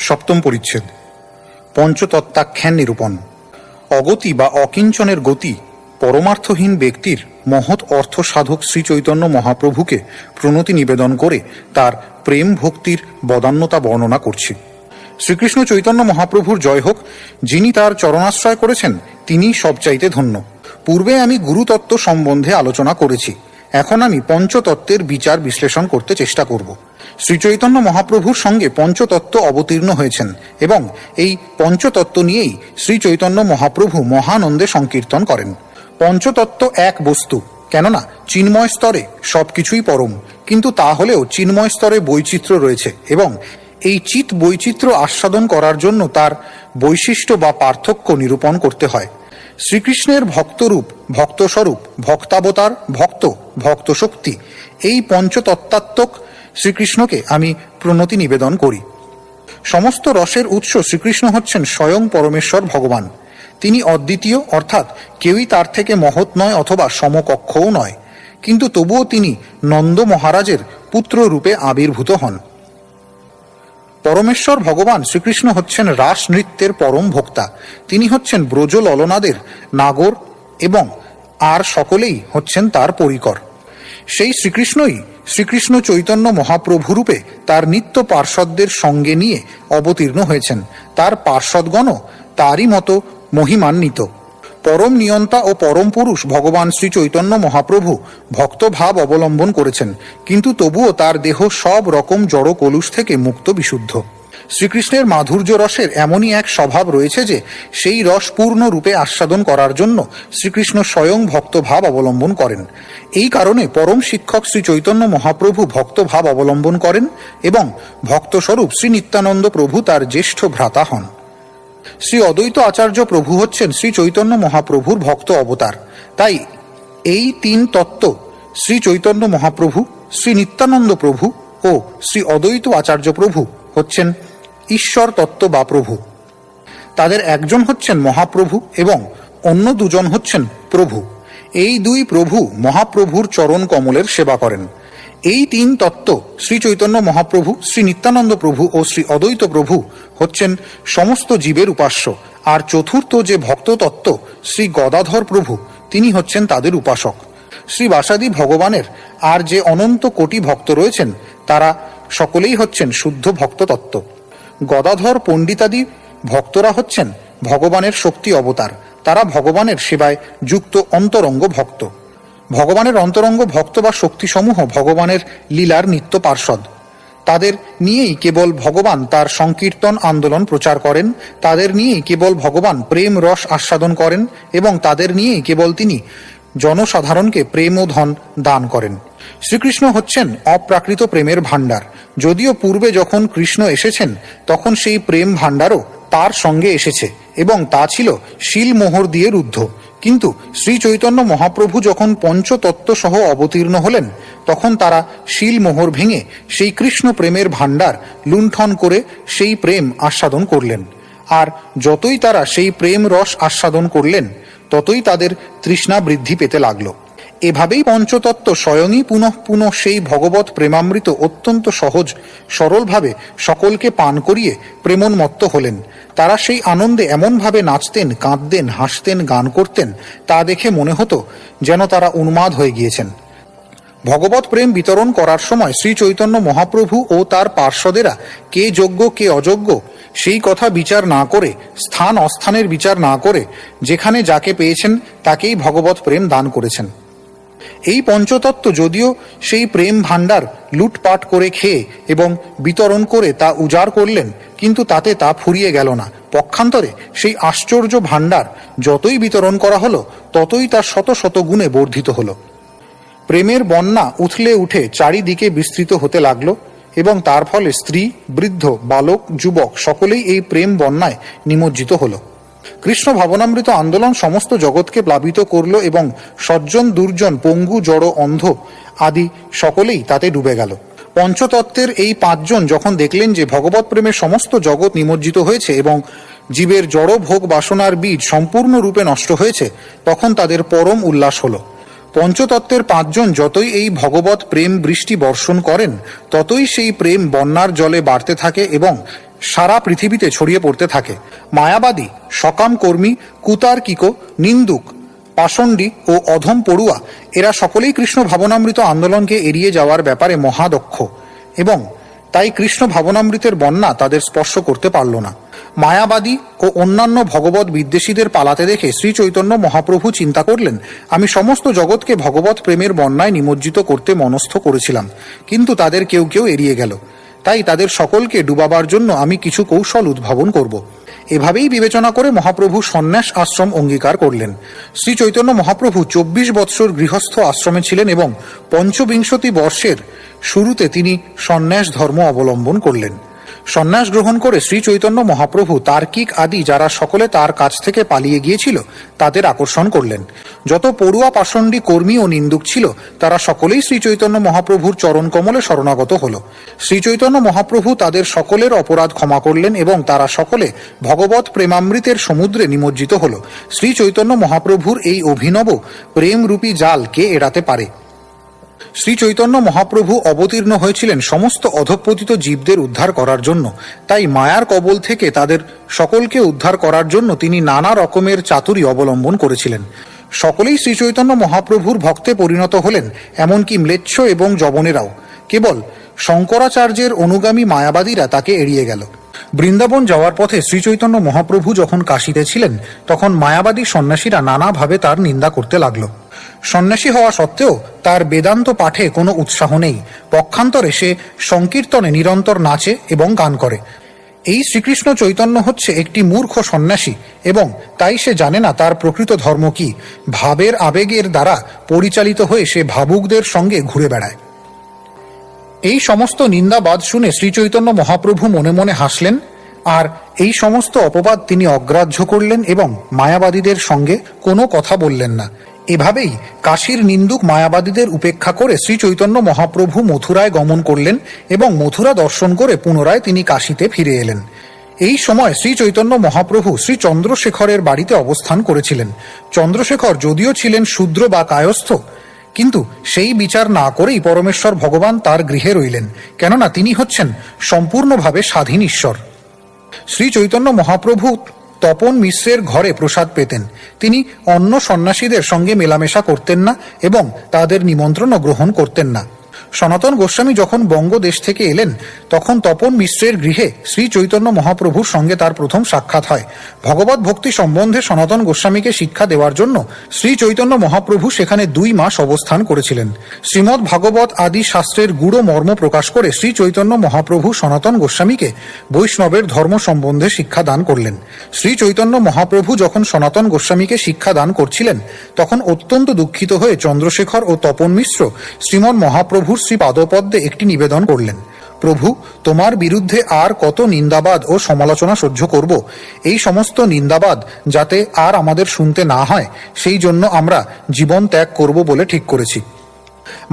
সপ্তম পরিচ্ছেদ পঞ্চতত্ত্বাখ্যান নিরূপণ। অগতি বা অকিঞ্চনের গতি পরমার্থহীন ব্যক্তির মহৎ অর্থ সাধক শ্রী চৈতন্য মহাপ্রভুকে প্রণতি নিবেদন করে তার প্রেম ভক্তির বদান্যতা বর্ণনা করছি। শ্রীকৃষ্ণ চৈতন্য মহাপ্রভুর জয় হোক। যিনি তার চরণাশ্রয় করেছেন তিনিই সবচাইতে ধন্য। পূর্বে আমি গুরুতত্ত্ব সম্বন্ধে আলোচনা করেছি। এখন আমি পঞ্চতত্ত্বের বিচার বিশ্লেষণ করতে চেষ্টা করব। শ্রীচৈতন্য মহাপ্রভুর সঙ্গে পঞ্চতত্ত্ব অবতীর্ণ হয়েছেন এবং এই পঞ্চতত্ত্ব নিয়েই শ্রী চৈতন্য মহাপ্রভু মহানন্দে সংকীর্তন করেন। পঞ্চতত্ত্ব এক বস্তু, কেননা চিন্ময় স্তরে সবকিছুই পরম, কিন্তু তা হলেও চিন্ময় স্তরে বৈচিত্র্য রয়েছে এবং এই চিৎ বৈচিত্র্য আস্বাদন করার জন্য তার বৈশিষ্ট্য বা পার্থক্য নিরূপণ করতে হয়। শ্রীকৃষ্ণের ভক্তরূপ, ভক্তস্বরূপ, ভক্তাবতার, ভক্ত, ভক্তশক্তি, এই পঞ্চতত্ত্বাত্মক শ্রীকৃষ্ণকে আমি প্রণতি নিবেদন করি। সমস্ত রসের উৎস শ্রীকৃষ্ণ হচ্ছেন স্বয়ং পরমেশ্বর ভগবান। তিনি অদ্বিতীয়, অর্থাৎ কেউই তার থেকে মহৎ নয় অথবা সমকক্ষও নয়, কিন্তু তবুও তিনি নন্দ মহারাজের পুত্র রূপে আবির্ভূত হন। পরমেশ্বর ভগবান শ্রীকৃষ্ণ হচ্ছেন রাস নৃত্যের পরম ভোক্তা। তিনি হচ্ছেন ব্রজ ললনাদের নাগর এবং আর সকলেই হচ্ছেন তার পরিকর। সেই শ্রীকৃষ্ণই শ্রীকৃষ্ণ চৈতন্য মহাপ্রভুরূপে তার নিত্য পার্ষদদের সঙ্গে নিয়ে অবতীর্ণ হয়েছেন। তার পার্ষদগণও তারই মতো মহিমান্বিত। পরম নিয়ন্তা ও পরম পুরুষ ভগবান শ্রী চৈতন্য মহাপ্রভু ভক্তভাব অবলম্বন করেছেন, কিন্তু তবুও তার দেহ সব রকম জড় কলুষ থেকে মুক্ত বিশুদ্ধ। শ্রীকৃষ্ণের মাধুর্য রসের এমনই এক স্বভাব রয়েছে যে সেই রস পূর্ণ রূপে আস্বাদন করার জন্য শ্রীকৃষ্ণ স্বয়ং ভক্তভাব অবলম্বন করেন। এই কারণে পরম শিক্ষক শ্রী চৈতন্য মহাপ্রভু ভক্তভাব অবলম্বন করেন এবং ভক্তস্বরূপ শ্রী নিত্যানন্দ প্রভু তার জ্যেষ্ঠ ভ্রাতা হন। শ্রী অদ্বৈত আচার্য প্রভু হচ্ছেন শ্রী চৈতন্য মহাপ্রভুর ভক্ত অবতার। তাই এই তিন তত্ত্ব শ্রী চৈতন্য মহাপ্রভু, শ্রী নিত্যানন্দ প্রভু ও শ্রী অদ্বৈত আচার্য প্রভু হচ্ছেন ঈশ্বর তত্ত্ব বা প্রভু। তাদের একজন হচ্ছেন মহাপ্রভু এবং অন্য দুজন হচ্ছেন প্রভু। এই দুই প্রভু মহাপ্রভুর চরণ কমলের সেবা করেন। এই তিন তত্ত্ব শ্রী চৈতন্য মহাপ্রভু, শ্রী নিত্যানন্দ প্রভু ও শ্রী অদ্বৈত প্রভু হচ্ছেন সমস্ত জীবের উপাস্য। আর চতুর্থ যে ভক্ত তত্ত্ব শ্রী গদাধর প্রভু, তিনি হচ্ছেন তাদের উপাসক। শ্রী বাসাদি ভগবানের আর যে অনন্ত কোটি ভক্ত রয়েছেন তারা সকলেই হচ্ছেন শুদ্ধ ভক্ত তত্ত্ব। গদাধর পণ্ডিতাদি ভক্তরা হচ্ছেন ভগবানের শক্তি অবতার। তারা ভগবানের সেবায় যুক্ত অন্তরঙ্গ ভক্ত। ভগবানের অন্তরঙ্গ ভক্ত বা শক্তিসমূহ ভগবানের লীলার নিত্য পার্ষদ। তাদের নিয়েই কেবল ভগবান তার সংকীর্তন আন্দোলন প্রচার করেন, তাদের নিয়েই কেবল ভগবান প্রেম রস আস্বাদন করেন এবং তাদের নিয়েই কেবল তিনি জনসাধারণকে প্রেম ও ধন দান করেন। শ্রীকৃষ্ণ হচ্ছেন অপ্রাকৃত প্রেমের ভাণ্ডার। যদিও পূর্বে যখন কৃষ্ণ এসেছেন তখন সেই প্রেম ভাণ্ডারও তার সঙ্গে এসেছে এবং তা ছিল শিলমোহর দিয়ে রুদ্ধ, কিন্তু শ্রী চৈতন্য মহাপ্রভু যখন পঞ্চতত্ত্ব সহ অবতীর্ণ হলেন তখন তারা শিলমোহর ভেঙে সেই কৃষ্ণ প্রেমের ভাণ্ডার লুণ্ঠন করে সেই প্রেম আস্বাদন করলেন। আর যতই তারা সেই প্রেম রস আস্বাদন করলেন ততই তাদের তৃষ্ণা বৃদ্ধি পেতে লাগল। এভাবেই পঞ্চতত্ত্ব স্বয়ংই পুনঃ পুনঃ সেই ভগবৎ প্রেমামৃত অত্যন্ত সহজ সরলভাবে সকলকে পান করিয়ে প্রেমোন্মত্ত হলেন। তারা সেই আনন্দে এমনভাবে নাচতেন, কাঁদতেন, হাসতেন, গান করতেন, তা দেখে মনে হতো যেন তারা উন্মাদ হয়ে গিয়েছেন। ভগবৎ প্রেম বিতরণ করার সময় শ্রী চৈতন্য মহাপ্রভু ও তার পার্ষদেরা কে যোগ্য কে অযোগ্য সেই কথা বিচার না করে, স্থান অস্থানের বিচার না করে, যেখানে যাকে পেয়েছেন তাকেই ভগবৎ প্রেম দান করেছেন। এই পঞ্চতত্ত্ব যদিও সেই প্রেম ভাণ্ডার লুটপাট করে খেয়ে এবং বিতরণ করে তা উজাড় করলেন, কিন্তু তাতে তা ফুরিয়ে গেল না। পক্ষান্তরে সেই আশ্চর্য ভাণ্ডার যতই বিতরণ করা হলো ততই তা শত শত গুণে বর্ধিত হলো। প্রেমের বন্যা উথলে উঠে চারিদিকে বিস্তৃত হতে লাগলো এবং তার ফলে স্ত্রী, বৃদ্ধ, বালক, যুবক সকলেই এই প্রেম বন্যায় নিমজ্জিত হলো। কৃষ্ণ ভাবনামৃত আন্দোলন সমস্ত জগৎকে প্লাবিত করল এবং সজ্জন, দুর্জন, পঙ্গু, জড়, অন্ধ আদি সকলেই তাতে ডুবে গেল। পঞ্চতত্ত্বের এই পাঁচজন যখন দেখলেন যে ভগবৎ প্রেমে সমস্ত জগৎ নিমজ্জিত হয়েছে এবং জীবের জড় ভোগ বাসনার বীজ সম্পূর্ণরূপে নষ্ট হয়েছে, তখন তাদের পরম উল্লাস হলো। পঞ্চতত্ত্বের পাঁচজন যতই এই ভগবৎ প্রেম বৃষ্টি বর্ষণ করেন ততই সেই প্রেম বন্যার জলে বাড়তে থাকে এবং সারা পৃথিবীতে ছড়িয়ে পড়তে থাকে। মায়াবাদী, সকাম কর্মী, কুতার্কিক, নিন্দুক, পাষণ্ডী ও অধম পড়ুয়া এরা সকলেই কৃষ্ণ ভাবনামৃত আন্দোলনকে এড়িয়ে যাওয়ার ব্যাপারে মহাদক্ষ, এবং তাই কৃষ্ণ ভাবনামৃতের বন্যা তাদের স্পর্শ করতে পারল না। মায়াবাদী ও অন্যান্য ভগবত বিদ্বেষীদের পালাতে দেখে শ্রী চৈতন্য মহাপ্রভু চিন্তা করলেন, আমি সমস্ত জগৎকে ভগবত প্রেমের বন্যায় নিমজ্জিত করতে মনস্থ করেছিলাম, কিন্তু তাদের কেউ কেউ এড়িয়ে গেল। তাই তাদের সকলকে ডুবাবার জন্য আমি কিছু কৌশল উদ্ভাবন করব। এভাবেই বিবেচনা করে মহাপ্রভু সন্ন্যাস আশ্রম অঙ্গীকার করলেন। শ্রী চৈতন্য মহাপ্রভু 24 বৎসর গৃহস্থ আশ্রমে ছিলেন এবং 25 বর্ষের শুরুতে তিনি সন্ন্যাস ধর্ম অবলম্বন করলেন। সন্ন্যাস গ্রহণ করে শ্রী চৈতন্য মহাপ্রভু তার্কিক আদি যারা সকলে তার কাছ থেকে পালিয়ে গিয়েছিল তাদের আকর্ষণ করলেন। যত পড়ুয়া, পাষণ্ডী, কর্মী ও নিন্দুক ছিল তারা সকলেই শ্রী চৈতন্য মহাপ্রভুর চরণ কমলে শরণাগত হল। শ্রী চৈতন্য মহাপ্রভু তাদের সকলের অপরাধ ক্ষমা করলেন এবং তারা সকলে ভগবত প্রেমামৃতের সমুদ্রে নিমজ্জিত হল। শ্রী চৈতন্য মহাপ্রভুর এই অভিনব প্রেমরূপী জাল কে এড়াতে পারে? শ্রী চৈতন্য মহাপ্রভু অবতীর্ণ হয়েছিলেন সমস্ত অধঃপতিত জীবদের উদ্ধার করার জন্য। তাই মায়ার কবল থেকে তাদের সকলকে উদ্ধার করার জন্য তিনি নানা রকমের চাতুরী অবলম্বন করেছিলেন। সকলেই শ্রী চৈতন্য মহাপ্রভুর ভক্তে পরিণত হলেন, এমনকি ম্লেচ্ছ এবং যবনেরাও। কেবল শঙ্করাচার্যের অনুগামী মায়াবাদীরা তাকে এড়িয়ে গেল। বৃন্দাবন যাওয়ার পথে শ্রী চৈতন্য মহাপ্রভু যখন কাশীতে ছিলেন তখন মায়াবাদী সন্ন্যাসীরা নানাভাবে তার নিন্দা করতে লাগল। সন্ন্যাসী হওয়া সত্ত্বেও তার বেদান্ত পাঠে কোনো উৎসাহ নেই। পক্ষান্তরে সে সংকীর্তনে নিরন্তর নাচে এবং গান করে। এই শ্রীকৃষ্ণ চৈতন্য হচ্ছে একটি মূর্খ সন্ন্যাসী এবং তাই সে জানে না তার প্রকৃত ধর্ম কি। ভাবের আবেগের দ্বারা পরিচালিত হয়ে সে ভাবুকদের সঙ্গে ঘুরে বেড়ায়। এই সমস্ত নিন্দাবাদ শুনে শ্রী চৈতন্য মহাপ্রভু মনে মনে হাসলেন আর এই সমস্ত অপবাদ তিনি অগ্রাহ্য করলেন এবং মায়াবাদীদের সঙ্গে কোনো কথা বললেন না। এভাবেই কাশীর নিন্দুক মায়াবাদীদের উপেক্ষা করে শ্রী চৈতন্য মহাপ্রভু মথুরায় গমন করলেন এবং মথুরা দর্শন করে পুনরায় তিনি কাশীতে ফিরে এলেন। এই সময় শ্রী চৈতন্য মহাপ্রভু শ্রী চন্দ্রশেখরের বাড়িতে অবস্থান করেছিলেন। চন্দ্রশেখর যদিও ছিলেন শূদ্র বা কায়স্থ, কিন্তু সেই বিচার না করেই পরমেশ্বর ভগবান তার গৃহে রইলেন, কেননা তিনি হচ্ছেন সম্পূর্ণভাবে স্বাধীন ঈশ্বর। শ্রী চৈতন্য মহাপ্রভু তপন মিশ্রের ঘরে প্রসাদ পেতেন। তিনি অন্য সন্ন্যাসীদের সঙ্গে মেলামেশা করতেন না এবং তাদের নিমন্ত্রণও গ্রহণ করতেন না। সনাতন গোস্বামী যখন বঙ্গদেশ থেকে এলেন তখন তপন মিশ্রের গৃহে শ্রী চৈতন্য মহাপ্রভুর সঙ্গে তার প্রথম সাক্ষাৎ হয়। ভগবত ভক্তি সম্বন্ধে সনাতন গোস্বামীকে শিক্ষা দেওয়ার জন্য শ্রী চৈতন্য মহাপ্রভু সেখানে 2 মাস অবস্থান করেছিলেন। শ্রীমদ্ ভাগবত আদি শাস্ত্রের গূঢ় মর্ম প্রকাশ করে শ্রী চৈতন্য মহাপ্রভু সনাতন গোস্বামীকে বৈষ্ণবের ধর্ম সম্বন্ধে শিক্ষা দান করলেন। শ্রী চৈতন্য মহাপ্রভু যখন সনাতন গোস্বামীকে শিক্ষা দান করছিলেন তখন অত্যন্ত দুঃখিত হয়ে চন্দ্রশেখর ও তপন মিশ্র শ্রীমদ্ মহাপ্রভুর শ্রী পাদপদ্মে একটি নিবেদন করলেন, প্রভু, তোমার বিরুদ্ধে আর কত নিন্দাবাদ ও সমালোচনা সহ্য করব? এই সমস্ত নিন্দাবাদ যাতে আর আমাদের শুনতে না হয় সেই জন্য আমরা জীবন ত্যাগ করব বলে ঠিক করেছি।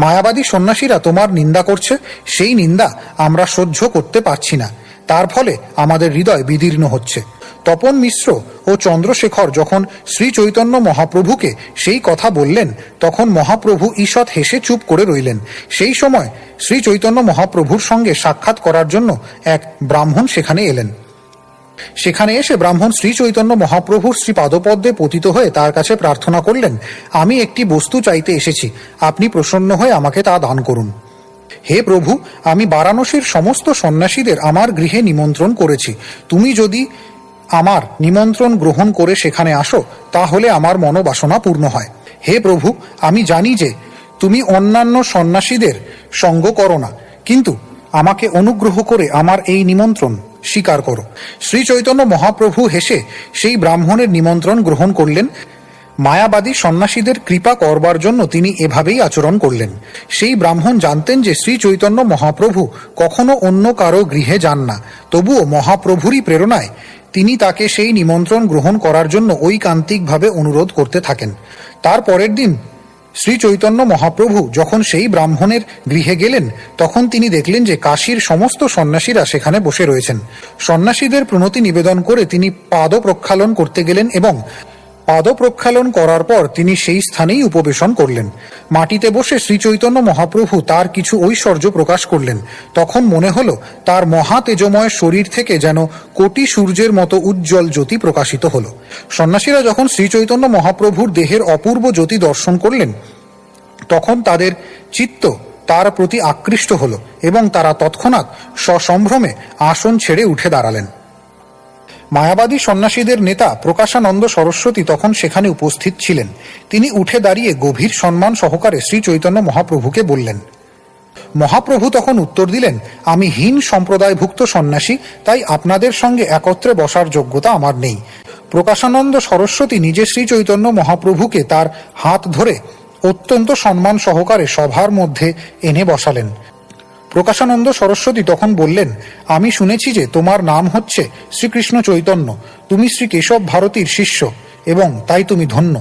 মায়াবাদী সন্ন্যাসীরা তোমার নিন্দা করছে, সেই নিন্দা আমরা সহ্য করতে পারছি না, তার ফলে আমাদের হৃদয় বিদীর্ণ হচ্ছে। তপন মিশ্র ও চন্দ্রশেখর যখন শ্রী চৈতন্য মহাপ্রভুকে সেই কথা বললেন তখন মহাপ্রভু ঈষৎ হেসে চুপ করে রইলেন। সেই সময় শ্রী চৈতন্য মহাপ্রভুর সঙ্গে সাক্ষাৎ করার জন্য এক ব্রাহ্মণ সেখানে এলেন। সেখানে এসে ব্রাহ্মণ শ্রী চৈতন্য মহাপ্রভুর শ্রী পাদপদ্মে পতিত হয়ে তার কাছে প্রার্থনা করলেন, আমি একটি বস্তু চাইতে এসেছি, আপনি প্রসন্ন হয়ে আমাকে তা দান করুন। হে প্রভু, আমি বারাণসীর সমস্ত সন্ন্যাসীদের আমার গৃহে নিমন্ত্রণ করেছি। তুমি যদি আমার নিমন্ত্রণ গ্রহণ করে সেখানে আসো তাহলে আমার মনোবাসনা পূর্ণ হয়। হে প্রভু, আমি জানি যে তুমি অন্যান্য সন্ন্যাসীদের সঙ্গ করো না, কিন্তু আমাকে অনুগ্রহ করে আমার এই নিমন্ত্রণ স্বীকার করো। শ্রী চৈতন্য মহাপ্রভু হেসে সেই ব্রাহ্মণের নিমন্ত্রণ গ্রহণ করলেন। মায়াবাদী সন্ন্যাসীদের কৃপা করবার জন্য তিনি এভাবেই আচরণ করলেন। সেই ব্রাহ্মণ জানতেন যে শ্রী চৈতন্য মহাপ্রভু কখনো অন্য কারো গৃহে যান না, তবুও মহাপ্রভুরই প্রেরণায় তিনি তাকে সেই নিমন্ত্রণ গ্রহণ করার জন্য ঐকান্তিকভাবে অনুরোধ করতে থাকেন। তার পরের দিন শ্রী চৈতন্য মহাপ্রভু যখন সেই ব্রাহ্মণের গৃহে গেলেন তখন তিনি দেখলেন যে কাশীর সমস্ত সন্ন্যাসীরা সেখানে বসে রয়েছেন। সন্ন্যাসীদের প্রণতি নিবেদন করে তিনি পাদ প্রক্ষালন করতে গেলেন এবং পাদ প্রক্ষালন করার পর তিনি সেই স্থানেই উপবেশন করলেন। মাটিতে বসে শ্রী চৈতন্য মহাপ্রভু তার কিছু ঐশ্বর্য প্রকাশ করলেন। তখন মনে হলো তার মহা তেজময় শরীর থেকে যেন কোটি সূর্যের মতো উজ্জ্বল জ্যোতি প্রকাশিত হলো। সন্ন্যাসীরা যখন শ্রী চৈতন্য মহাপ্রভুর দেহের অপূর্ব জ্যোতি দর্শন করলেন, তখন তাদের চিত্ত তার প্রতি আকৃষ্ট হল এবং তারা তৎক্ষণাৎ সসম্ভ্রমে আসন ছেড়ে উঠে দাঁড়ালেন। মায়াবাদী সন্ন্যাসীদের নেতা প্রকাশানন্দ সরস্বতী তখন সেখানে উপস্থিত ছিলেন। তিনি উঠে দাঁড়িয়ে গভীর সম্মান সহকারে শ্রী চৈতন্য মহাপ্রভুকে বললেন। মহাপ্রভু তখন উত্তর দিলেন, আমি হীন সম্প্রদায়ভুক্ত সন্ন্যাসী, তাই আপনাদের সঙ্গে একত্রে বসার যোগ্যতা আমার নেই। প্রকাশানন্দ সরস্বতী নিজে শ্রী চৈতন্য মহাপ্রভুকে তার হাত ধরে অত্যন্ত সম্মান সহকারে সভার মধ্যে এনে বসালেন। প্রকাশানন্দ সরস্বতী তখন বললেন, আমি শুনেছি যে তোমার নাম হচ্ছে শ্রীকৃষ্ণ চৈতন্য, তুমি শ্রী কেশব ভারতীর শিষ্য এবং তাই তুমি ধন্য।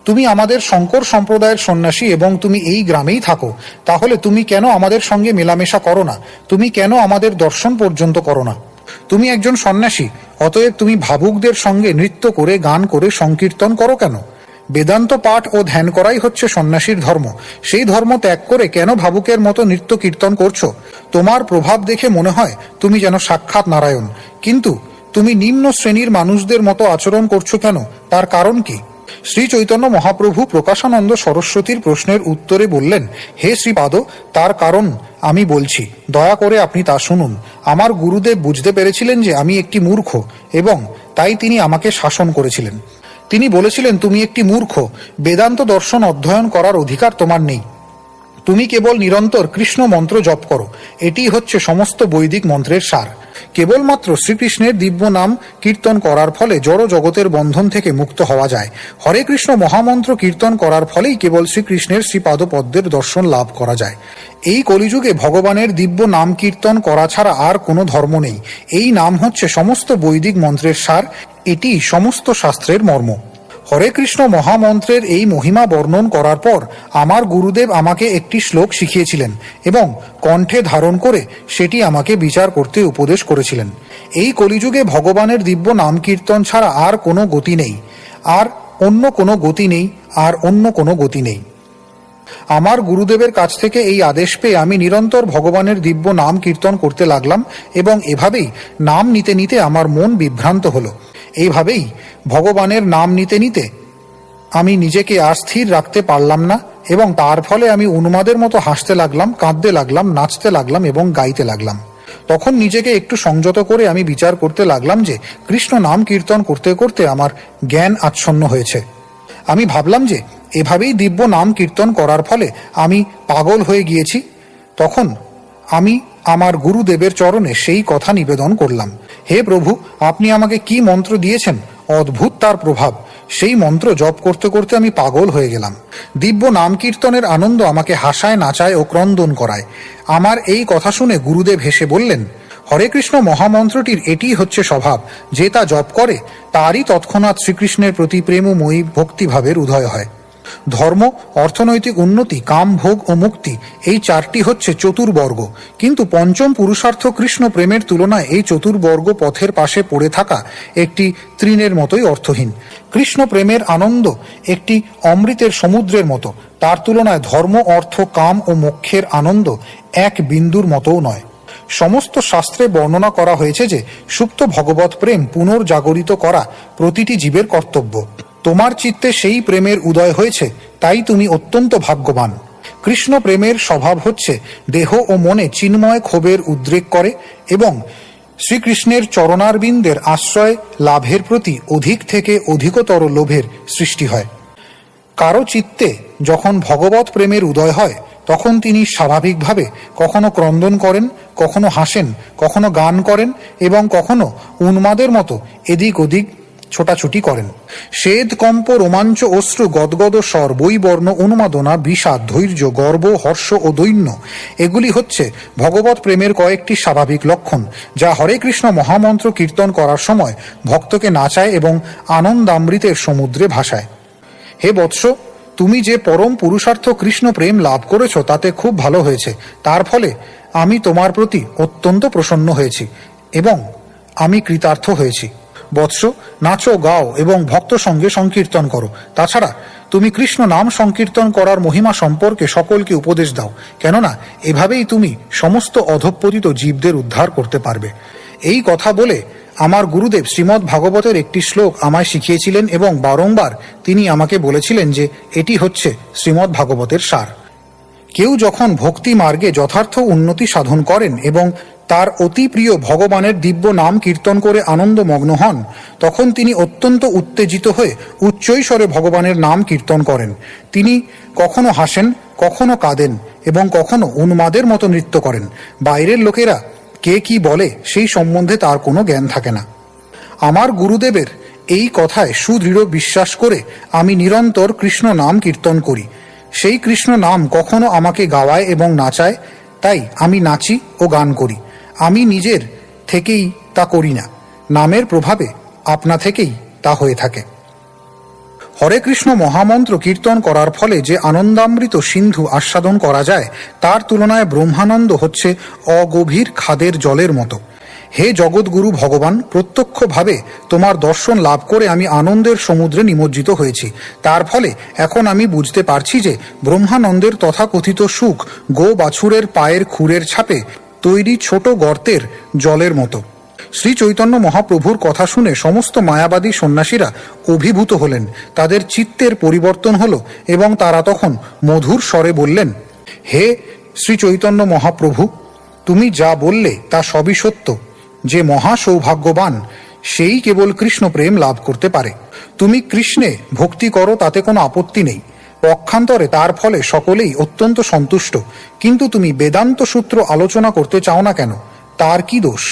তুমি আমাদের শঙ্কর সম্প্রদায়ের সন্ন্যাসী এবং তুমি এই গ্রামেই থাকো, তাহলে তুমি কেন আমাদের সঙ্গে মেলামেশা করো না? তুমি কেন আমাদের দর্শন পর্যন্ত করো না? তুমি একজন সন্ন্যাসী, অতএব তুমি ভাবুকদের সঙ্গে নৃত্য করে গান করে সংকীর্তন করো কেন? বেদান্ত পাঠ ও ধ্যান করাই হচ্ছে সন্ন্যাসীর ধর্ম। সেই ধর্ম ত্যাগ করে কেন ভাবুকের মতো নৃত্য কীর্তন করছো? তোমার প্রভাব দেখে মনে হয় তুমি যেন সাক্ষাৎ নারায়ণ, কিন্তু তুমি নিম্ন শ্রেণীর মানুষদের মতো আচরণ করছো কেন? তার কারণ কি? শ্রী চৈতন্য মহাপ্রভু প্রকাশানন্দ সরস্বতীর প্রশ্নের উত্তরে বললেন, হে শ্রীপাদ, তার কারণ আমি বলছি, দয়া করে আপনি তা শুনুন। আমার গুরুদেব বুঝতে পেরেছিলেন যে আমি একটি মূর্খ এবং তাই তিনি আমাকে শাসন করেছিলেন। তিনি বলেছিলেন, তুমি একটি মূর্খ, বেদান্ত দর্শন অধ্যয়ন করার অধিকার তোমার নেই। তুমি কেবল নিরন্তর কৃষ্ণ মন্ত্র জপ করো, এটি হচ্ছে সমস্ত বৈদিক মন্ত্রের সার। কেবলমাত্র শ্রীকৃষ্ণের দিব্য নাম কীর্তন করার ফলে জড় জগতের বন্ধন থেকে মুক্ত হওয়া যায়। হরে কৃষ্ণ মহামন্ত্র কীর্তন করার ফলেই কেবল শ্রীকৃষ্ণের শ্রীপাদপদ্মের দর্শন লাভ করা যায়। এই কলিযুগে ভগবানের দিব্য নাম কীর্তন করা ছাড়া আর কোনো ধর্ম নেই। এই নাম হচ্ছে সমস্ত বৈদিক মন্ত্রের সার, এটি সমস্ত শাস্ত্রের মর্ম। হরে কৃষ্ণ মহামন্ত্রের এই মহিমা বর্ণন করার পর আমার গুরুদেব আমাকে একটি শ্লোক শিখিয়েছিলেন এবং কণ্ঠে ধারণ করে সেটি আমাকে বিচার করতে উপদেশ করেছিলেন। এই কলিযুগে ভগবানের দিব্য নাম কীর্তন ছাড়া আর কোনো গতি নেই, আর অন্য কোনো গতি নেই, আর অন্য কোনো গতি নেই। আমার গুরুদেবের কাছ থেকে এই আদেশ পেয়ে আমি নিরন্তর ভগবানের দিব্য নাম কীর্তন করতে লাগলাম এবং এভাবেই নাম নিতে নিতে আমার মন বিভ্রান্ত হলো। এইভাবেই ভগবানের নাম নিতে নিতে আমি নিজেকে আর স্থির রাখতে পারলাম না এবং তার ফলে আমি উন্মাদের মতো হাসতে লাগলাম, কাঁদতে লাগলাম, নাচতে লাগলাম এবং গাইতে লাগলাম। তখন নিজেকে একটু সংযত করে আমি বিচার করতে লাগলাম যে কৃষ্ণ নাম কীর্তন করতে করতে আমার জ্ঞান আচ্ছন্ন হয়েছে। আমি ভাবলাম যে এভাবেই দিব্য নাম কীর্তন করার ফলে আমি পাগল হয়ে গিয়েছি। তখন আমি আমার গুরুদেবের চরণে সেই কথা নিবেদন করলাম, হে প্রভু, আপনি আমাকে কি মন্ত্র দিয়েছেন, অদ্ভুত তার প্রভাব। সেই মন্ত্র জপ করতে করতে আমি পাগল হয়ে গেলাম। দিব্য নাম কীর্তনের আনন্দ আমাকে হাসায়, নাচায় ও ক্রন্দন করায়। আমার এই কথা শুনে গুরুদেব হেসে বললেন, হরে কৃষ্ণ মহামন্ত্রটির এটি হচ্ছে স্বভাব, যে তা জপ করে তারই তৎক্ষণাৎ শ্রীকৃষ্ণের প্রতি প্রেমময়ী ভক্তিভাবের উদয় হয়। ধর্ম, অর্থনৈতিক উন্নতি, কাম, ভোগ ও মুক্তি, এই চারটি হচ্ছে চতুর্বর্গ, কিন্তু পঞ্চম পুরুষার্থ কৃষ্ণ প্রেমের তুলনায় এই চতুর্বর্গ পথের পাশে পড়ে থাকা একটি তৃণের মতোই অর্থহীন। কৃষ্ণ প্রেমের আনন্দ একটি অমৃতের সমুদ্রের মতো, তার তুলনায় ধর্ম, অর্থ, কাম ও মোক্ষের আনন্দ এক বিন্দুর মতোও নয়। সমস্ত শাস্ত্রে বর্ণনা করা হয়েছে যে সুপ্ত ভগবৎ প্রেম পুনর্জাগরিত করা প্রতিটি জীবের কর্তব্য। তোমার চিত্তে সেই প্রেমের উদয় হয়েছে, তাই তুমি অত্যন্ত ভাগ্যবান। কৃষ্ণ প্রেমের স্বভাব হচ্ছে দেহ ও মনে চিন্ময় ক্ষোভের উদ্রেক করে এবং শ্রীকৃষ্ণের চরণারবিন্দের আশ্রয় লাভের প্রতি অধিক থেকে অধিকতর লোভের সৃষ্টি হয়। কারো চিত্তে যখন ভগবৎ প্রেমের উদয় হয় তখন তিনি স্বাভাবিকভাবে কখনো ক্রন্দন করেন, কখনো হাসেন, কখনো গান করেন এবং কখনো উন্মাদের মতো এদিক ওদিক ছোটাছুটি করেন। শ্বেদ, কম্প, রোমাঞ্চ, অশ্রু, গদগদ স্বর, বৈবর্ণ, উন্মাদনা, বিষাদ, ধৈর্য, গর্ব, হর্ষ ও দৈন্য, এগুলি হচ্ছে ভগবৎ প্রেমের কয়েকটি স্বাভাবিক লক্ষণ, যা হরে কৃষ্ণ মহামন্ত্র কীর্তন করার সময় ভক্তকে নাচায় এবং আনন্দামৃতের সমুদ্রে ভাসায়। হে বৎস, তুমি যে পরম পুরুষার্থ কৃষ্ণ প্রেম লাভ করেছ তাতে খুব ভালো হয়েছে। তার ফলে আমি তোমার প্রতি অত্যন্ত প্রসন্ন হয়েছি এবং আমি কৃতার্থ হয়েছি। বৎস, নাচো, গাও এবং ভক্ত সঙ্গে সংকীর্তন করো। তাছাড়া তুমি কৃষ্ণ নাম সংকীর্তন করার মহিমা সম্পর্কে সকলকে উপদেশ দাও, কেননা এভাবেই তুমি সমস্ত অধঃপতিত জীবদের উদ্ধার করতে পারবে। এই কথা বলে আমার গুরুদেব শ্রীমদ্ ভাগবতের একটি শ্লোক আমায় শিখিয়েছিলেন এবং বারংবার তিনি আমাকে বলেছিলেন যে এটি হচ্ছে শ্রীমদ্ ভাগবতের সার। কেউ যখন ভক্তি মার্গে যথার্থ উন্নতি সাধন করেন এবং তার অতি প্রিয় ভগবানের দিব্য নাম কীর্তন করে আনন্দমগ্ন হন, তখন তিনি অত্যন্ত উত্তেজিত হয়ে উচ্চৈস্বরে ভগবানের নাম কীর্তন করেন। তিনি কখনো হাসেন, কখনো কাঁদেন এবং কখনো উন্মাদের মতো নৃত্য করেন। বাইরের লোকেরা কে কি বলে সেই সম্বন্ধে তার কোনো জ্ঞান থাকে না। আমার গুরুদেবের এই কথায় সুদৃঢ় বিশ্বাস করে আমি নিরন্তর কৃষ্ণ নাম কীর্তন করি। সেই কৃষ্ণ নাম কখনো আমাকে গাওয়ায় এবং নাচায়, তাই আমি নাচি ও গান করি। আমি নিজের থেকেই তা করি না, নামের প্রভাবে আপনা থেকেই তা হয়ে থাকে। হরে কৃষ্ণ মহামন্ত্র কীর্তন করার ফলে যে আনন্দামৃত সিন্ধু আস্বাদন করা যায়, তার তুলনায় ব্রহ্মানন্দ হচ্ছে অগভীর খাদের জলের মতো। হে জগৎগুরু ভগবান, প্রত্যক্ষভাবে তোমার দর্শন লাভ করে আমি আনন্দের সমুদ্রে নিমজ্জিত হয়েছি। তার ফলে এখন আমি বুঝতে পারছি যে ব্রহ্মানন্দের তথাকথিত সুখ গো বাছুরের পায়ের খুরের ছাপে তৈরি ছোট গর্তের জলের মতো। শ্রী চৈতন্য মহাপ্রভুর কথা শুনে সমস্ত মায়াবাদী সন্ন্যাসীরা অভিভূত হলেন। তাদের চিত্তের পরিবর্তন হলো এবং তারা তখন মধুর স্বরে বললেন, হে শ্রী চৈতন্য মহাপ্রভু, তুমি যা বললে তা সবই সত্য। যে মহা সৌভাগ্যবান সেই কেবল কৃষ্ণ প্রেম লাভ করতে পারে। তুমি কৃষ্ণে ভক্তি করো, তাতে কোনো আপত্তি নেই। পক্ষান্তরে তার ফলে সকলেই অত্যন্ত সন্তুষ্ট। কিন্তু তুমি বেদান্ত সূত্র আলোচনা করতে চাও না কেন? তার কি দোষ?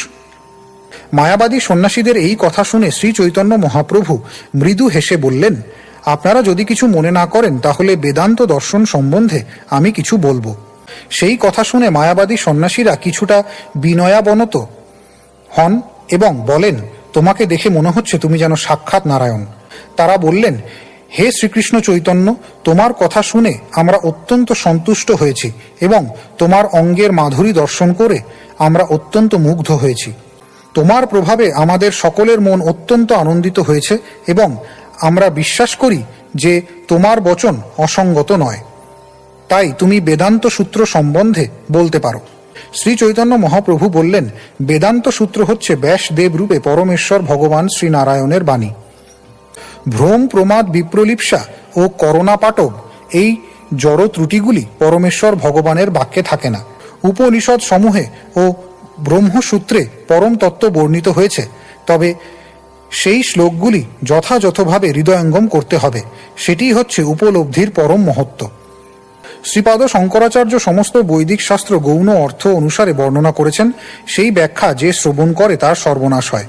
মায়াবাদী সন্ন্যাসীদের এই কথা শুনে শ্রী চৈতন্য মহাপ্রভু মৃদু হেসে বললেন, আপনারা যদি কিছু মনে না করেন তাহলে বেদান্ত দর্শন সম্বন্ধে আমি কিছু বলবো। সেই কথা শুনে মায়াবাদী সন্ন্যাসীরা কিছুটা বিনয়াবনত হন এবং বলেন, তোমাকে দেখে মনে হচ্ছে তুমি যেন সাক্ষাৎ নারায়ণ। তারা বললেন, হে শ্রীকৃষ্ণ চৈতন্য, তোমার কথা শুনে আমরা অত্যন্ত সন্তুষ্ট হয়েছি এবং তোমার অঙ্গের মাধুরী দর্শন করে আমরা অত্যন্ত মুগ্ধ হয়েছি। তোমার প্রভাবে আমাদের সকলের মন অত্যন্ত আনন্দিত হয়েছে এবং আমরা বিশ্বাস করি যে তোমার বচন অসঙ্গত নয়। তাই তুমি বেদান্ত সূত্র সম্বন্ধে বলতে পারো। শ্রী চৈতন্য মহাপ্রভু বললেন, বেদান্ত সূত্র হচ্ছে ব্যাসদেব রূপে পরমেশ্বর ভগবান শ্রীনারায়ণের বাণী। ভ্রম, প্রমাদ, বিপ্রলিপ্সা ও করুণাপাটব এই জড় ত্রুটিগুলি পরমেশ্বর ভগবানের বাক্যে থাকে না। উপনিষদ সমূহে ও ব্রহ্মসূত্রে পরম তত্ত্ব বর্ণিত হয়েছে, তবে সেই শ্লোকগুলি যথাযথভাবে হৃদয়ঙ্গম করতে হবে। সেটি হচ্ছে উপলব্ধির পরম মহত্ব। শ্রীপাদ শঙ্করাচার্য সমস্ত বৈদিক শাস্ত্র গৌণ অর্থ অনুসারে বর্ণনা করেছেন। সেই ব্যাখ্যা যে শ্রবণ করে তার সর্বনাশ হয়।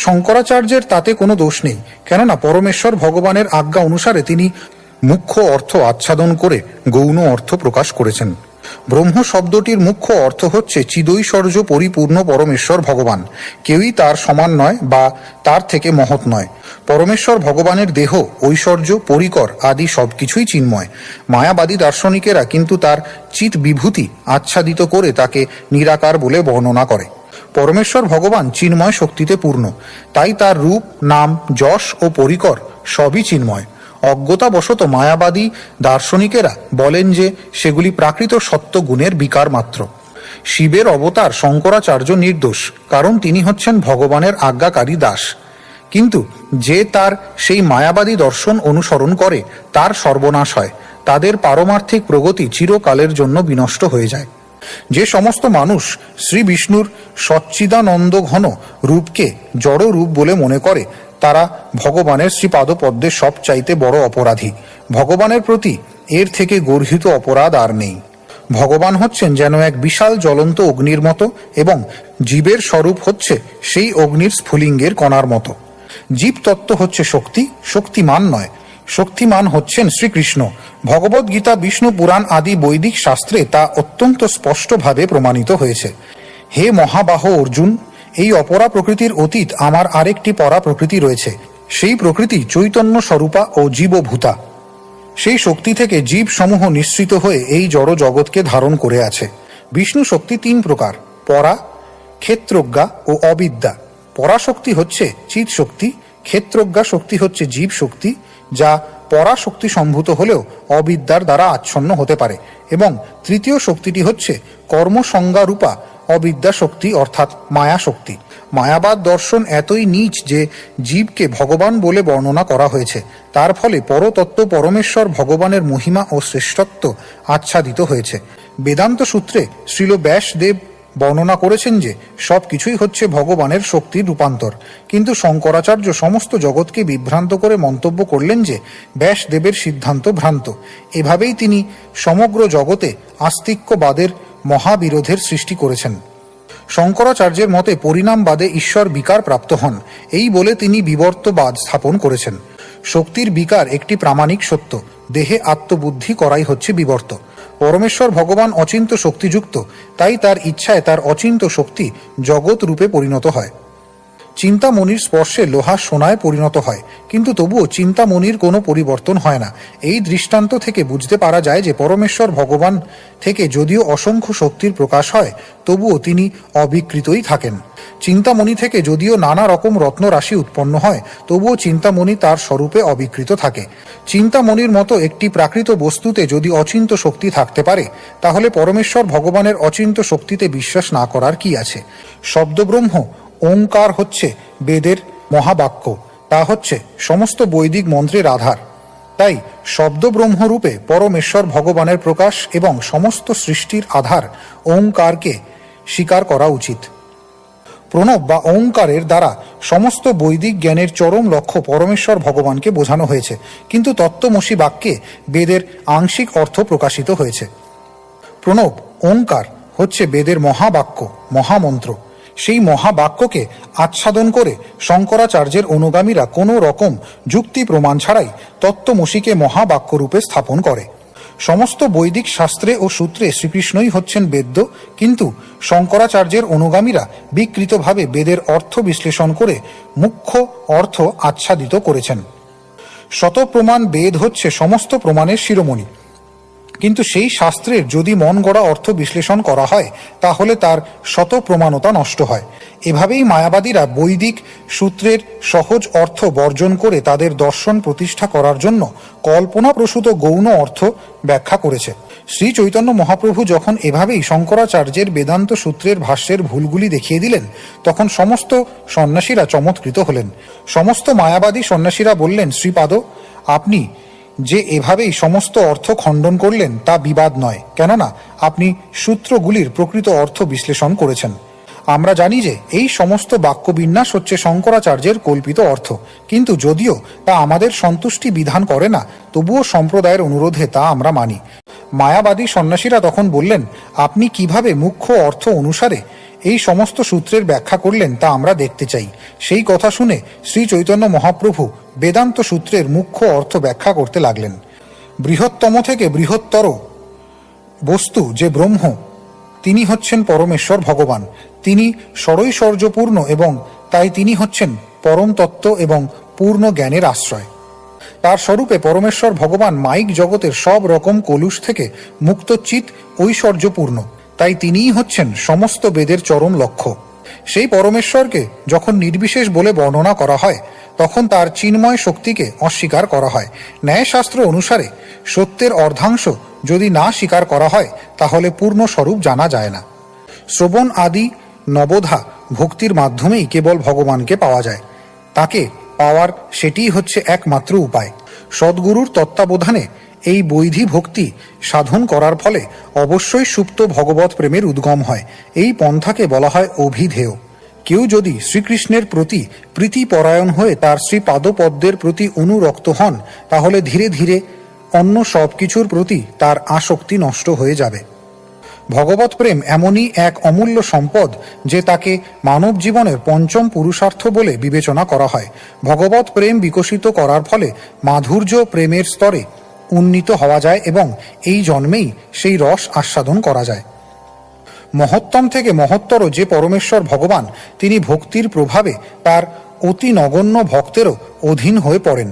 শঙ্করাচার্যের তাতে কোনো দোষ নেই, কেননা পরমেশ্বর ভগবানের আজ্ঞা অনুসারে তিনি মুখ্য অর্থ আচ্ছাদন করে গৌণ অর্থ প্রকাশ করেছেন। ব্রহ্ম শব্দটির মুখ্য অর্থ হচ্ছে চিদৈশ্বর্য পরিপূর্ণ পরমেশ্বর ভগবান। কেউই তার সমান নয় বা তার থেকে মহৎ নয়। পরমেশ্বর ভগবানের দেহ, ঐশ্বর্য, পরিকর আদি সবকিছুই চিন্ময়। মায়াবাদী দার্শনিকেরা কিন্তু তার চিৎ বিভূতি আচ্ছাদিত করে তাকে নিরাকার বলে বর্ণনা করে। পরমেশ্বর ভগবান চিন্ময় শক্তিতে পূর্ণ, তাই তার রূপ, নাম, যশ ও পরিকর সবই চিন্ময়। অজ্ঞতাবশত মায়াবাদী দার্শনিকেরা বলেন যে সেগুলি প্রাকৃত সত্য গুণের বিকার মাত্র। শিবের অবতার শঙ্করাচার্য নির্দোষ, কারণ তিনি হচ্ছেন ভগবানের আজ্ঞাকারী দাস। কিন্তু যে তার সেই মায়াবাদী দর্শন অনুসরণ করে তার সর্বনাশ হয়। তাদের পারমার্থিক প্রগতি চিরকালের জন্য বিনষ্ট হয়ে যায়। যে সমস্ত মানুষ শ্রী বিষ্ণুর সচ্চিদানন্দ ঘন রূপকে জড় রূপ বলে মনে করে, তারা ভগবানের শ্রীপাদপদ্মের সব চাইতে বড় অপরাধী। ভগবানের প্রতি এর থেকে গর্হিত অপরাধ আর নেই। ভগবান হচ্ছেন যেন এক বিশাল জ্বলন্ত অগ্নির মতো এবং জীবের স্বরূপ হচ্ছে সেই অগ্নির স্ফুলিঙ্গের কণার মতো। জীব তত্ত্ব হচ্ছে শক্তি, শক্তিমান নয়। শক্তিমান হচ্ছেন শ্রীকৃষ্ণ। ভগবদ্গীতা, বিষ্ণু পুরাণ আদি বৈদিক শাস্ত্রে তা অত্যন্ত স্পষ্টভাবে প্রমাণিত হয়েছে। হে মহাবাহ অর্জুন, এই অপরা প্রকৃতির অতীত আমার আরেকটি পরা প্রকৃতি রয়েছে। সেই প্রকৃতি চৈতন্য স্বরূপা ও জীবভূতা। সেই শক্তি থেকে জীব সমূহ নিঃসৃত হয়ে এই জড় জগৎকে ধারণ করে আছে। বিষ্ণু শক্তি তিন প্রকার: পরা, ক্ষেত্রজ্ঞা ও অবিদ্যা। পরাশক্তি হচ্ছে চিৎ শক্তি, ক্ষেত্রজ্ঞা শক্তি হচ্ছে জীব শক্তি, যা পরাশক্তি সম্ভূত হলেও অবিদ্যার দ্বারা আচ্ছন্ন হতে পারে, এবং তৃতীয় শক্তিটি হচ্ছে কর্মসংজ্ঞারূপা অবিদ্যা শক্তি অর্থাৎ মায়া শক্তি। মায়াবাদ দর্শন এতই নীচ যে জীবকে ভগবান বলে বর্ণনা করা হয়েছে। তার ফলে পরতত্ত্ব পরমেশ্বর ভগবানের মহিমা ও শ্রেষ্ঠত্ব আচ্ছাদিত হয়েছে। বেদান্ত সূত্রে শ্রীল ব্যাসদেব বর্ণনা করেছেন যে সব কিছুই হচ্ছে ভগবানের শক্তির রূপান্তর, কিন্তু শঙ্করাচার্য সমস্ত জগৎকে বিভ্রান্ত করে মন্তব্য করলেন যে ব্যাসদেবের সিদ্ধান্ত ভ্রান্ত। এভাবেই তিনি সমগ্র জগতে আস্তিক্যবাদের মহাবিরোধের সৃষ্টি করেছেন। শঙ্করাচার্যের মতে পরিণামবাদে ঈশ্বর বিকার প্রাপ্ত হন, এই বলে তিনি বিবর্তবাদ স্থাপন করেছেন। শক্তির বিকার একটি প্রামাণিক সত্য, দেহে আত্মবুদ্ধি করাই হচ্ছে বিবর্ত। পরমেশ্বর ভগবান অচিন্ত শক্তিযুক্ত, তাই তার ইচ্ছায় তার অচিন্ত শক্তি জগৎ রূপে পরিণত হয়। চিন্তামণির স্পর্শে লোহা সোনায় পরিণত হয়, কিন্তু তবুও চিন্তামণির কোনো পরিবর্তন হয় না। এই দৃষ্টান্ত থেকে বুঝতে পারা যায় যে পরমেশ্বর ভগবান থেকে যদিও অসংখ্য শক্তির প্রকাশ হয়, তবুও তিনি অবিকৃতই থাকেন। চিন্তামণি থেকে যদিও নানা রকম রত্নরাশি উৎপন্ন হয়, তবুও চিন্তামণি তার স্বরূপে অবিকৃত থাকে। চিন্তামণির মতো একটি প্রাকৃত বস্তুতে যদি অচিন্ত শক্তি থাকতে পারে, তাহলে পরমেশ্বর ভগবানের অচিন্ত শক্তিতে বিশ্বাস না করার কি আছে? শব্দব্রহ্ম ওঙ্কার হচ্ছে বেদের মহাবাক্য, তা হচ্ছে সমস্ত বৈদিক মন্ত্রের আধার। তাই শব্দব্রহ্মরূপে পরমেশ্বর ভগবানের প্রকাশ এবং সমস্ত সৃষ্টির আধার ওঙ্কারকে স্বীকার করা উচিত। প্রণব বা ওঙ্কারের দ্বারা সমস্ত বৈদিক জ্ঞানের চরম লক্ষ্য পরমেশ্বর ভগবানকে বোঝানো হয়েছে, কিন্তু তত্ত্বমসি বাক্যে বেদের আংশিক অর্থ প্রকাশিত হয়েছে। প্রণব ওঙ্কার হচ্ছে বেদের মহাবাক্য, মহামন্ত্র। সেই মহাবাক্যকে আচ্ছাদন করে শঙ্করাচার্যের অনুগামীরা কোনো রকম যুক্তি প্রমাণ ছাড়াই তত্ত্বমসিকে মহাবাক্য রূপে স্থাপন করে। সমস্ত বৈদিক শাস্ত্রে ও সূত্রে শ্রীকৃষ্ণই হচ্ছেন বেদ্য, কিন্তু শঙ্করাচার্যের অনুগামীরা বিকৃতভাবে বেদের অর্থ বিশ্লেষণ করে মুখ্য অর্থ আচ্ছাদিত করেছেন। শতপ্রমাণ বেদ হচ্ছে সমস্ত প্রমাণের শিরোমণি, কিন্তু সেই শাস্ত্রের যদি মন গড়া অর্থ বিশ্লেষণ করা হয়, তাহলে তার শতপ্রমাণতা নষ্ট হয়। এভাবেই মায়াবাদীরা বৈদিক সূত্রের সহজ অর্থ বর্জন করে তাদের দর্শন প্রতিষ্ঠা করার জন্য কল্পনাপ্রসূত গৌণ অর্থ ব্যাখ্যা করেছে। শ্রী চৈতন্য মহাপ্রভু যখন এভাবেই শঙ্করাচার্যের বেদান্ত সূত্রের ভাষ্যের ভুলগুলি দেখিয়ে দিলেন, তখন সমস্ত সন্ন্যাসীরা চমৎকৃত হলেন। সমস্ত মায়াবাদী সন্ন্যাসীরা বললেন, শ্রীপাদ, আপনি যে এভাবেই সমস্ত অর্থ খণ্ডন করলেন তা বিবাদ নয়, কেননা আপনি সূত্রগুলির প্রকৃত অর্থ বিশ্লেষণ করেছেন। আমরা জানি যে এই সমস্ত বাক্যবিন্যাস হচ্ছে শঙ্করাচার্যের কল্পিত অর্থ, কিন্তু যদিও তা আমাদের সন্তুষ্টি বিধান করে না, তবুও সম্প্রদায়ের অনুরোধে তা আমরা মানি। মায়াবাদী সন্ন্যাসীরা তখন বললেন, আপনি কিভাবে মুখ্য অর্থ অনুসারে এই সমস্ত সূত্রের ব্যাখ্যা করলেন তা আমরা দেখতে চাই। সেই কথা শুনে শ্রী চৈতন্য মহাপ্রভু বেদান্ত সূত্রের মুখ্য অর্থ ব্যাখ্যা করতে লাগলেন। বৃহত্তম থেকে বৃহত্তর বস্তু যে ব্রহ্ম, তিনি হচ্ছেন পরমেশ্বর ভগবান। তিনি ষড়ৈশ্বর্যপূর্ণ এবং তাই তিনি হচ্ছেন পরম তত্ত্ব এবং পূর্ণ জ্ঞানের আশ্রয়। তার স্বরূপে পরমেশ্বর ভগবান মাইক জগতের সব রকম কলুষ থেকে মুক্তচিৎ ঐশ্বর্যপূর্ণ, তাই তিনিই হচ্ছেন সমস্ত বেদের চরম লক্ষ্য। সেই পরমেশ্বরকে যখন নির্বিশেষ বলে বর্ণনা করা হয়, তখন তার চিন্ময় শক্তিকে অস্বীকার করা হয়। ন্যায়শাস্ত্র অনুসারে সত্যের অর্ধাংশ যদি না স্বীকার করা হয়, তাহলে পূর্ণ স্বরূপ জানা যায় না। শ্রবণ আদি নবধা ভক্তির মাধ্যমেই কেবল ভগবানকে পাওয়া যায়। তাকে পাওয়ার সেটিই হচ্ছে একমাত্র উপায়। সদ্গুরুর তত্ত্বাবধানে এই বৈধি ভক্তি সাধন করার ফলে অবশ্যই সুপ্ত ভগবত প্রেমের উদ্গম হয়। এই পন্থাকে বলা হয় অভিধেয়। কেউ যদি শ্রীকৃষ্ণের প্রতি প্রীতিপরায়ণ হয়ে তার শ্রীপাদপদ্মের প্রতি অনুরক্ত হন, তাহলে ধীরে ধীরে অন্য সব কিছুর প্রতি তার আসক্তি নষ্ট হয়ে যাবে। ভগবত প্রেম এমনই এক অমূল্য সম্পদ যে তাকে মানব জীবনের পঞ্চম পুরুষার্থ বলে বিবেচনা করা হয়। ভগবত প্রেম বিকশিত করার ফলে মাধুর্য প্রেমের স্তরে উন্নীত হওয়া যায় এবং এই জন্মেই সেই রস আস্বাদন করা যায়। মহত্তম থেকে মহত্তর যে পরমেশ্বর ভগবান, তিনি ভক্তির প্রভাবে তার অতি নগণ্য ভক্তেরও অধীন হয়ে পড়েন।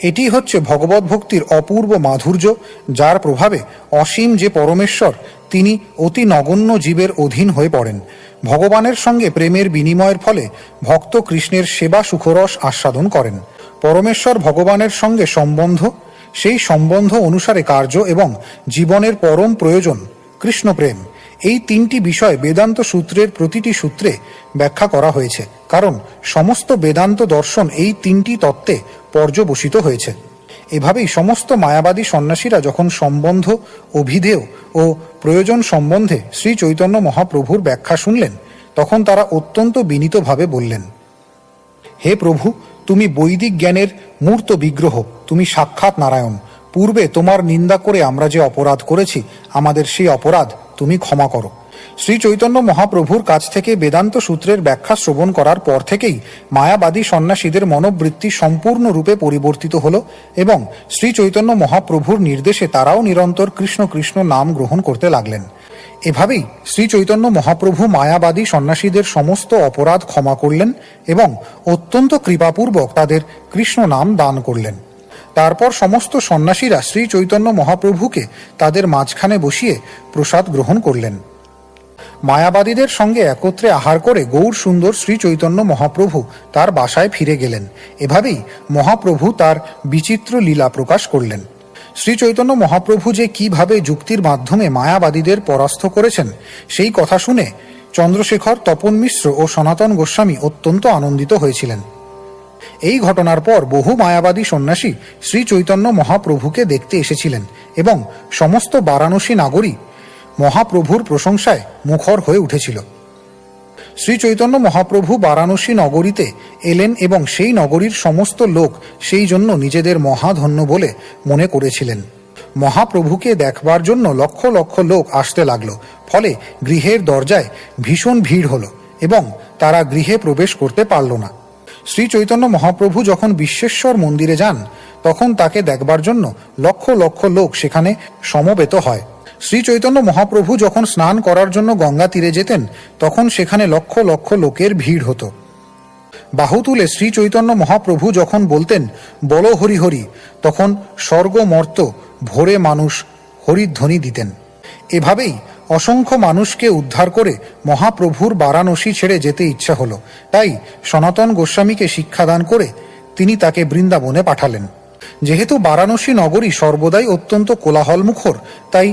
এটি হচ্ছে ভগবত ভক্তির অপূর্ব মাধুর্য, যার প্রভাবে অসীম যে পরমেশ্বর তিনি অতি নগণ্য জীবের অধীন হয়ে পড়েন। ভগবানের সঙ্গে প্রেমের বিনিময়ের ফলে ভক্ত কৃষ্ণের সেবা সুখরস আস্বাদন করেন। পরমেশ্বর ভগবানের সঙ্গে সম্বন্ধ, সেই সম্বন্ধ অনুসারে কার্য এবং জীবনের পরম প্রয়োজন কৃষ্ণপ্রেম, এই তিনটি বিষয় বেদান্ত সূত্রের প্রতিটি সূত্রে ব্যাখ্যা করা হয়েছে, কারণ সমস্ত বেদান্ত দর্শন এই তিনটি তত্ত্বে পর্যবসিত হয়েছে। এভাবেই সমস্ত মায়াবাদী সন্ন্যাসীরা যখন সম্বন্ধ, অভিধেয় ও প্রয়োজন সম্বন্ধে শ্রী চৈতন্য মহাপ্রভুর ব্যাখ্যা শুনলেন, তখন তারা অত্যন্ত বিনীতভাবে বললেন, হে প্রভু, তুমি বৈদিক জ্ঞানের মূর্ত বিগ্রহ, তুমি সাক্ষাৎ নারায়ণ। পূর্বে তোমার নিন্দা করে আমরা যে অপরাধ করেছি, আমাদের সেই অপরাধ তুমি ক্ষমা করো। শ্রী চৈতন্য মহাপ্রভুর কাছ থেকে বেদান্ত সূত্রের ব্যাখ্যা শ্রবণ করার পর থেকেই মায়াবাদী সন্ন্যাসীদের মনোবৃত্তি সম্পূর্ণরূপে পরিবর্তিত হল এবং শ্রী চৈতন্য মহাপ্রভুর নির্দেশে তারাও নিরন্তর কৃষ্ণ কৃষ্ণ নাম গ্রহণ করতে লাগলেন। এভাবেই শ্রী চৈতন্য মহাপ্রভু মায়াবাদী সন্ন্যাসীদের সমস্ত অপরাধ ক্ষমা করলেন এবং অত্যন্ত কৃপাপূর্বক তাদের কৃষ্ণ নাম দান করলেন। তারপর সমস্ত সন্ন্যাসীরা শ্রী চৈতন্য মহাপ্রভুকে তাদের মাঝখানে বসিয়ে প্রসাদ গ্রহণ করলেন। মায়াবাদীদের সঙ্গে একত্রে আহার করে গৌর সুন্দর শ্রী চৈতন্য মহাপ্রভু তার বাসায় ফিরে গেলেন। এভাবেই মহাপ্রভু তার বিচিত্র লীলা প্রকাশ করলেন। শ্রী চৈতন্য মহাপ্রভু যে কিভাবে যুক্তির মাধ্যমে মায়াবাদীদের পরাস্ত করেছেন, সেই কথা শুনে চন্দ্রশেখর, তপন মিশ্র ও সনাতন গোস্বামী অত্যন্ত আনন্দিত হয়েছিলেন। এই ঘটনার পর বহু মায়াবাদী সন্ন্যাসী শ্রী চৈতন্য মহাপ্রভুকে দেখতে এসেছিলেন এবং সমস্ত বারাণসী নাগরী মহাপ্রভুর প্রশংসায় মুখর হয়ে উঠেছিল। শ্রী চৈতন্য মহাপ্রভু বারাণসী নগরীতে এলেন এবং সেই নগরীর সমস্ত লোক সেই জন্য নিজেদের মহাধন্য বলে মনে করেছিলেন। মহাপ্রভুকে দেখবার জন্য লক্ষ লক্ষ লোক আসতে লাগল, ফলে গৃহের দরজায় ভীষণ ভিড় হলো এবং তারা গৃহে প্রবেশ করতে পারল না। শ্রী চৈতন্য মহাপ্রভু যখন বিশ্বেশ্বর মন্দিরে যান, তখন তাকে দেখবার জন্য লক্ষ লক্ষ লোক সেখানে সমবেত হয়। শ্রী চৈতন্য মহাপ্রভু যখন স্নান করার জন্য গঙ্গা তীরে যেতেন, তখন সেখানে লক্ষ লক্ষ লোকের ভিড় হতো। বাহু তুলে শ্রী চৈতন্য মহাপ্রভু যখন বলতেন, বলো হরি হরি, তখন স্বর্গ মর্ত ভোরে মানুষ হরিধ্বনি দিতেন। এভাবেই অসংখ্য মানুষকে উদ্ধার করে মহাপ্রভুর বারাণসী ছেড়ে যেতে ইচ্ছা হলো। তাই সনাতন গোস্বামীকে শিক্ষাদান করে তিনি তাকে বৃন্দাবনে পাঠালেন। যেহেতু বারাণসী নগরী সর্বদাই অত্যন্ত কোলাহলমুখর, তাই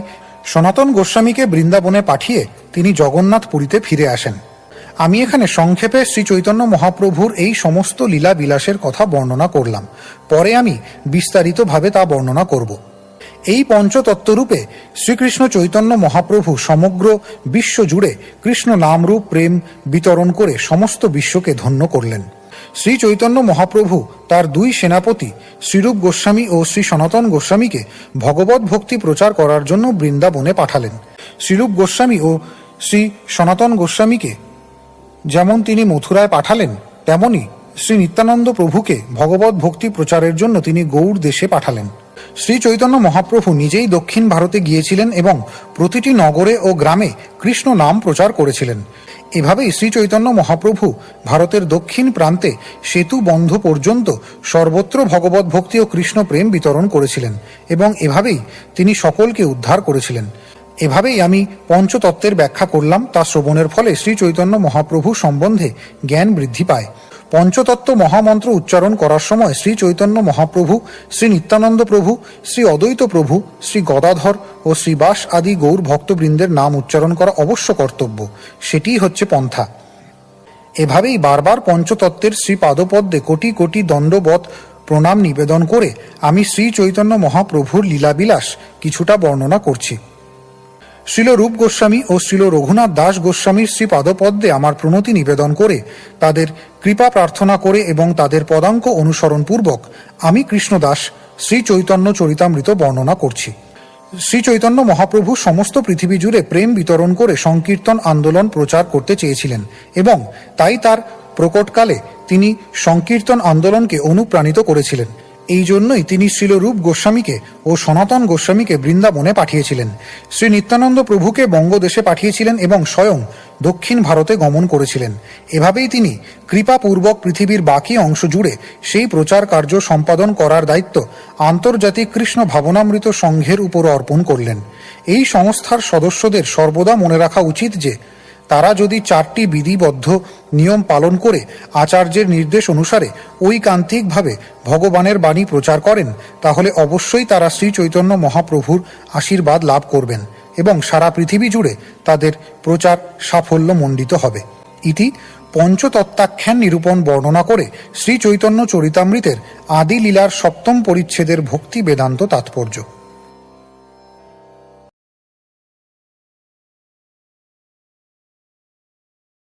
সনাতন গোস্বামীকে বৃন্দাবনে পাঠিয়ে তিনি জগন্নাথপুরীতে ফিরে আসেন। আমি এখানে সংক্ষেপে শ্রী চৈতন্য মহাপ্রভুর এই সমস্ত লীলা বিলাসের কথা বর্ণনা করলাম। পরে আমি বিস্তারিতভাবে তা বর্ণনা করব। এই পঞ্চতত্ত্বরূপে শ্রীকৃষ্ণ চৈতন্য মহাপ্রভু সমগ্র বিশ্ব জুড়ে কৃষ্ণ নামরূপ প্রেম বিতরণ করে সমস্ত বিশ্বকে ধন্য করলেন। শ্রী চৈতন্য মহাপ্রভু তার দুই সেনাপতি শ্রীরূপ গোস্বামী ও শ্রী সনাতন গোস্বামীকে ভগবত ভক্তি প্রচার করার জন্য বৃন্দাবনে পাঠালেন। শ্রীরূপ গোস্বামী ও শ্রী সনাতন গোস্বামীকে যেমন তিনি মথুরায় পাঠালেন, তেমনি শ্রী নিত্যানন্দ প্রভুকে ভগবত ভক্তি প্রচারের জন্য তিনি গৌড় দেশে পাঠালেন। শ্রী চৈতন্য মহাপ্রভু নিজেই দক্ষিণ ভারতে গিয়েছিলেন এবং প্রতিটি নগরে ও গ্রামে কৃষ্ণ নাম প্রচার করেছিলেন। এভাবেই শ্রী চৈতন্য মহাপ্রভু ভারতের দক্ষিণ প্রান্তে সেতু বন্ধ পর্যন্ত সর্বত্র ভগবত ভক্তি ও কৃষ্ণ প্রেম বিতরণ করেছিলেন এবং এভাবেই তিনি সকলকে উদ্ধার করেছিলেন। এভাবেই আমি পঞ্চতত্ত্বের ব্যাখ্যা করলাম। তা শ্রবণের ফলে শ্রী চৈতন্য মহাপ্রভু সম্বন্ধে জ্ঞান বৃদ্ধি পায়। পঞ্চতত্ত্ব মহামন্ত্র উচ্চারণ করার সময় শ্রী চৈতন্য মহাপ্রভু, শ্রী নিত্যানন্দ প্রভু, শ্রী অদ্বৈত প্রভু, শ্রী গদাধর ও শ্রীবাস আদি গৌর ভক্তবৃন্দের নাম উচ্চারণ করা অবশ্য কর্তব্য। সেটিই হচ্ছে পন্থা। এভাবেই বারবার পঞ্চতত্ত্বের শ্রী পাদপদ্মে কোটি কোটি দণ্ডবৎ প্রণাম নিবেদন করে আমি শ্রী চৈতন্য মহাপ্রভুর লীলাবিলাস কিছুটা বর্ণনা করছি। শ্রীল রূপ গোস্বামী ও শ্রীল রঘুনাথ দাস গোস্বামীর শ্রী পাদপদ্মে আমার প্রণতি নিবেদন করে তাদের কৃপা প্রার্থনা করে এবং তাদের পদাঙ্ক অনুসরণ পূর্বক আমি কৃষ্ণদাস শ্রী চৈতন্য চরিতামৃত বর্ণনা করছি। শ্রী চৈতন্য মহাপ্রভু সমস্ত পৃথিবী জুড়ে প্রেম বিতরণ করে সংকীর্তন আন্দোলন প্রচার করতে চেয়েছিলেন এবং তাই তার প্রকটকালে তিনি সংকীর্তন আন্দোলনকে অনুপ্রাণিত করেছিলেন। এই জন্যই তিনি শ্রীল রূপ গোস্বামীকে ও সনাতন গোস্বামীকে বৃন্দাবনে পাঠিয়েছিলেন। শ্রী নিত্যানন্দ প্রভুকে বঙ্গদেশে পাঠিয়েছিলেন এবং স্বয়ং দক্ষিণ ভারতে গমন করেছিলেন। এভাবেই তিনি কৃপাপূর্বক পৃথিবীর বাকি অংশ জুড়ে সেই প্রচার কার্য সম্পাদন করার দায়িত্ব আন্তর্জাতিক কৃষ্ণ ভাবনামৃত সংঘের উপর অর্পণ করলেন। এই সংস্থার সদস্যদের সর্বদা মনে রাখা উচিত যে তারা যদি 4টি বিধিবদ্ধ নিয়ম পালন করে আচার্যের নির্দেশ অনুসারে ঐকান্তিকভাবে ভগবানের বাণী প্রচার করেন, তাহলে অবশ্যই তারা শ্রী চৈতন্য মহাপ্রভুর আশীর্বাদ লাভ করবেন এবং সারা পৃথিবী জুড়ে তাদের প্রচার সাফল্যমণ্ডিত হবে। ইতি পঞ্চতত্ত্বাখ্যান নিরূপণ বর্ণনা করে শ্রী চৈতন্য চরিতামৃতের আদি লীলার 7ম পরিচ্ছেদের ভক্তি বেদান্ত তাৎপর্য।